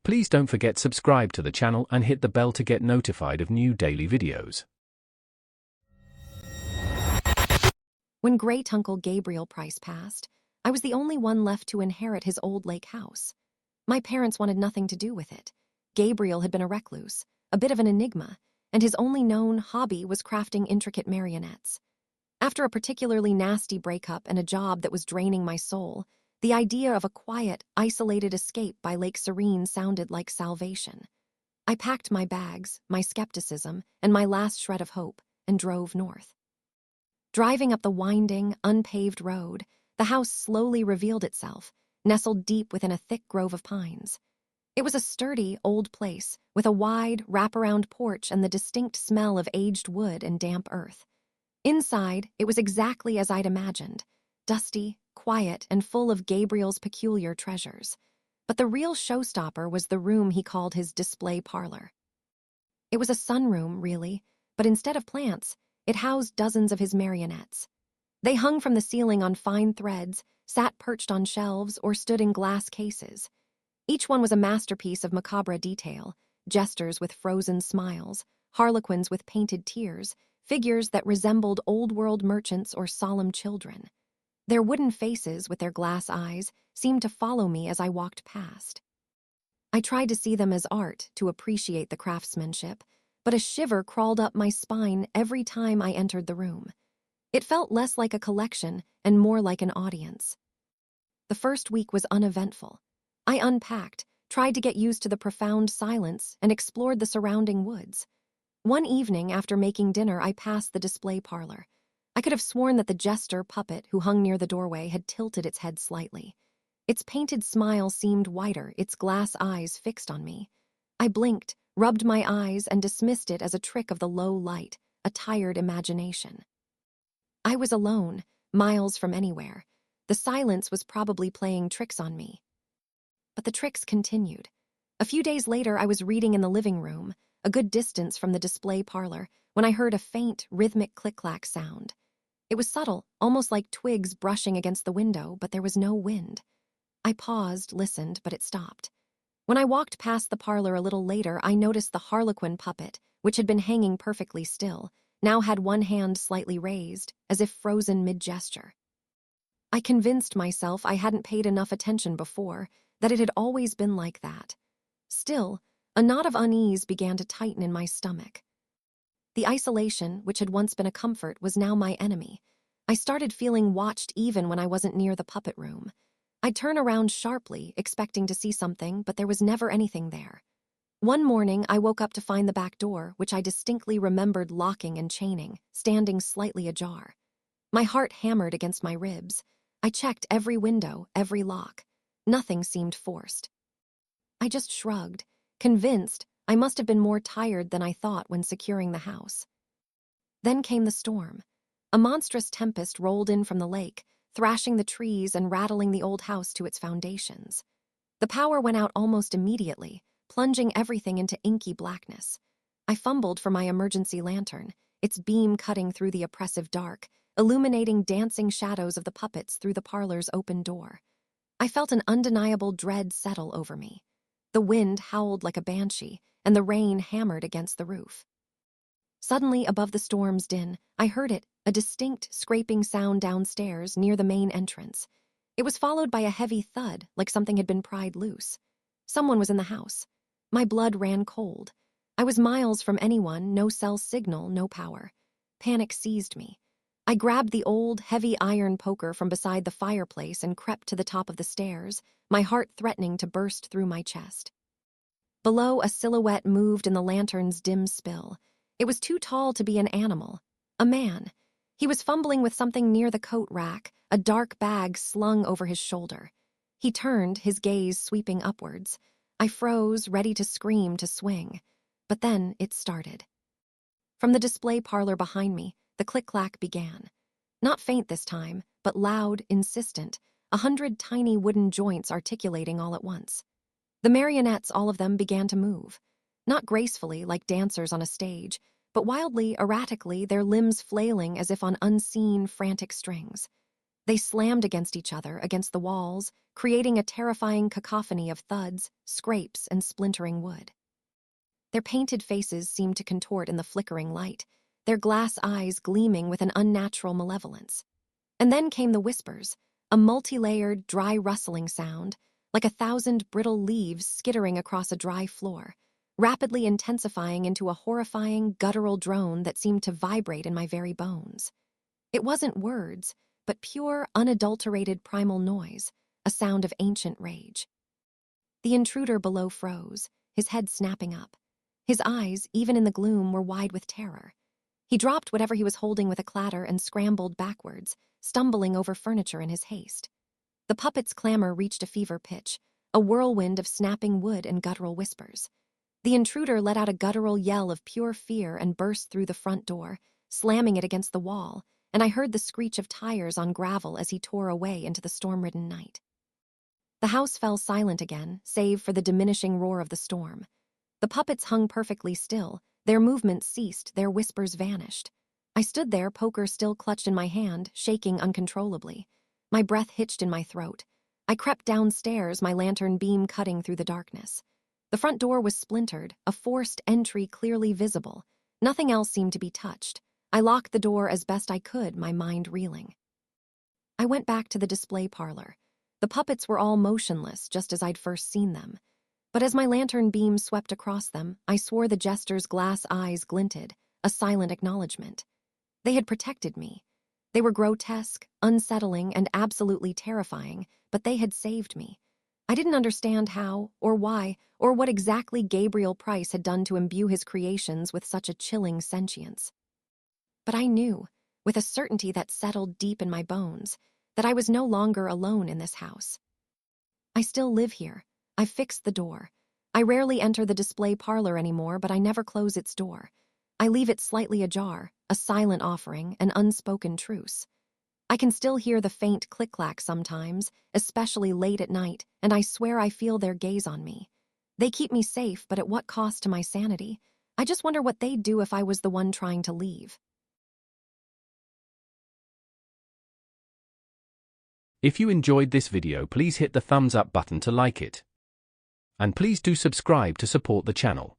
Please don't forget subscribe to the channel and hit the bell to get notified of new daily videos. When Great-Uncle Gabriel Price passed, I was the only one left to inherit his old lake house. My parents wanted nothing to do with it. Gabriel had been a recluse, a bit of an enigma, and his only known hobby was crafting intricate marionettes. After a particularly nasty breakup and a job that was draining my soul, the idea of a quiet, isolated escape by Lake Serene sounded like salvation. I packed my bags, my skepticism, and my last shred of hope, and drove north. Driving up the winding, unpaved road, the house slowly revealed itself, nestled deep within a thick grove of pines. It was a sturdy, old place, with a wide, wraparound porch and the distinct smell of aged wood and damp earth. Inside, it was exactly as I'd imagined, dusty, quiet, and full of Gabriel's peculiar treasures. But the real showstopper was the room he called his display parlor. It was a sunroom, really, but instead of plants, it housed dozens of his marionettes. They hung from the ceiling on fine threads, sat perched on shelves, or stood in glass cases. Each one was a masterpiece of macabre detail, jesters with frozen smiles, harlequins with painted tears, figures that resembled old-world merchants or solemn children. Their wooden faces, with their glass eyes, seemed to follow me as I walked past. I tried to see them as art, to appreciate the craftsmanship, but a shiver crawled up my spine every time I entered the room. It felt less like a collection and more like an audience. The first week was uneventful. I unpacked, tried to get used to the profound silence, and explored the surrounding woods. One evening, after making dinner, I passed the display parlor. I could have sworn that the jester puppet who hung near the doorway had tilted its head slightly. Its painted smile seemed wider, its glass eyes fixed on me. I blinked, rubbed my eyes, and dismissed it as a trick of the low light, a tired imagination. I was alone, miles from anywhere. The silence was probably playing tricks on me. But the tricks continued. A few days later, I was reading in the living room, a good distance from the display parlor, when I heard a faint, rhythmic click-clack sound. It was subtle, almost like twigs brushing against the window, but there was no wind. I paused, listened, but it stopped. When I walked past the parlor a little later, I noticed the harlequin puppet, which had been hanging perfectly still, now had one hand slightly raised, as if frozen mid-gesture. I convinced myself I hadn't paid enough attention before, that it had always been like that. Still, a knot of unease began to tighten in my stomach. The isolation, which had once been a comfort, was now my enemy. I started feeling watched even when I wasn't near the puppet room. I'd turn around sharply, expecting to see something, but there was never anything there. One morning, I woke up to find the back door, which I distinctly remembered locking and chaining, standing slightly ajar. My heart hammered against my ribs. I checked every window, every lock. Nothing seemed forced. I just shrugged, convinced I must have been more tired than I thought when securing the house. Then came the storm. A monstrous tempest rolled in from the lake, thrashing the trees and rattling the old house to its foundations. The power went out almost immediately, plunging everything into inky blackness. I fumbled for my emergency lantern, its beam cutting through the oppressive dark, illuminating dancing shadows of the puppets through the parlor's open door. I felt an undeniable dread settle over me. The wind howled like a banshee, and the rain hammered against the roof. Suddenly, above the storm's din, I heard it, a distinct, scraping sound downstairs near the main entrance. It was followed by a heavy thud, like something had been pried loose. Someone was in the house. My blood ran cold. I was miles from anyone, no cell signal, no power. Panic seized me. I grabbed the old, heavy iron poker from beside the fireplace and crept to the top of the stairs, my heart threatening to burst through my chest. Below, a silhouette moved in the lantern's dim spill. It was too tall to be an animal. A man. He was fumbling with something near the coat rack, a dark bag slung over his shoulder. He turned, his gaze sweeping upwards. I froze, ready to scream, to swing. But then it started. From the display parlor behind me, the click-clack began. Not faint this time, but loud, insistent, 100 tiny wooden joints articulating all at once. The marionettes, all of them, began to move. Not gracefully, like dancers on a stage, but wildly, erratically, their limbs flailing as if on unseen, frantic strings. They slammed against each other, against the walls, creating a terrifying cacophony of thuds, scrapes, and splintering wood. Their painted faces seemed to contort in the flickering light, their glass eyes gleaming with an unnatural malevolence. And then came the whispers, a multi-layered, dry rustling sound, like 1,000 brittle leaves skittering across a dry floor, rapidly intensifying into a horrifying, guttural drone that seemed to vibrate in my very bones. It wasn't words, but pure, unadulterated primal noise, a sound of ancient rage. The intruder below froze, his head snapping up. His eyes, even in the gloom, were wide with terror. He dropped whatever he was holding with a clatter and scrambled backwards, stumbling over furniture in his haste. The puppet's clamor reached a fever pitch, a whirlwind of snapping wood and guttural whispers. The intruder let out a guttural yell of pure fear and burst through the front door, slamming it against the wall, and I heard the screech of tires on gravel as he tore away into the storm-ridden night. The house fell silent again, save for the diminishing roar of the storm. The puppets hung perfectly still, their movements ceased, their whispers vanished. I stood there, poker still clutched in my hand, shaking uncontrollably. My breath hitched in my throat. I crept downstairs, my lantern beam cutting through the darkness. The front door was splintered, a forced entry clearly visible. Nothing else seemed to be touched. I locked the door as best I could, my mind reeling. I went back to the display parlor. The puppets were all motionless, just as I'd first seen them. But as my lantern beam swept across them, I swore the jester's glass eyes glinted, a silent acknowledgement. They had protected me. They were grotesque, unsettling, and absolutely terrifying, but they had saved me. I didn't understand how, or why, or what exactly Gabriel Price had done to imbue his creations with such a chilling sentience. But I knew, with a certainty that settled deep in my bones, that I was no longer alone in this house. I still live here. I've fixed the door. I rarely enter the display parlor anymore, but I never close its door. I leave it slightly ajar, a silent offering, an unspoken truce. I can still hear the faint click-clack sometimes, especially late at night, and I swear I feel their gaze on me. They keep me safe, but at what cost to my sanity? I just wonder what they'd do if I was the one trying to leave. If you enjoyed this video, please hit the thumbs up button to like it. And please do subscribe to support the channel.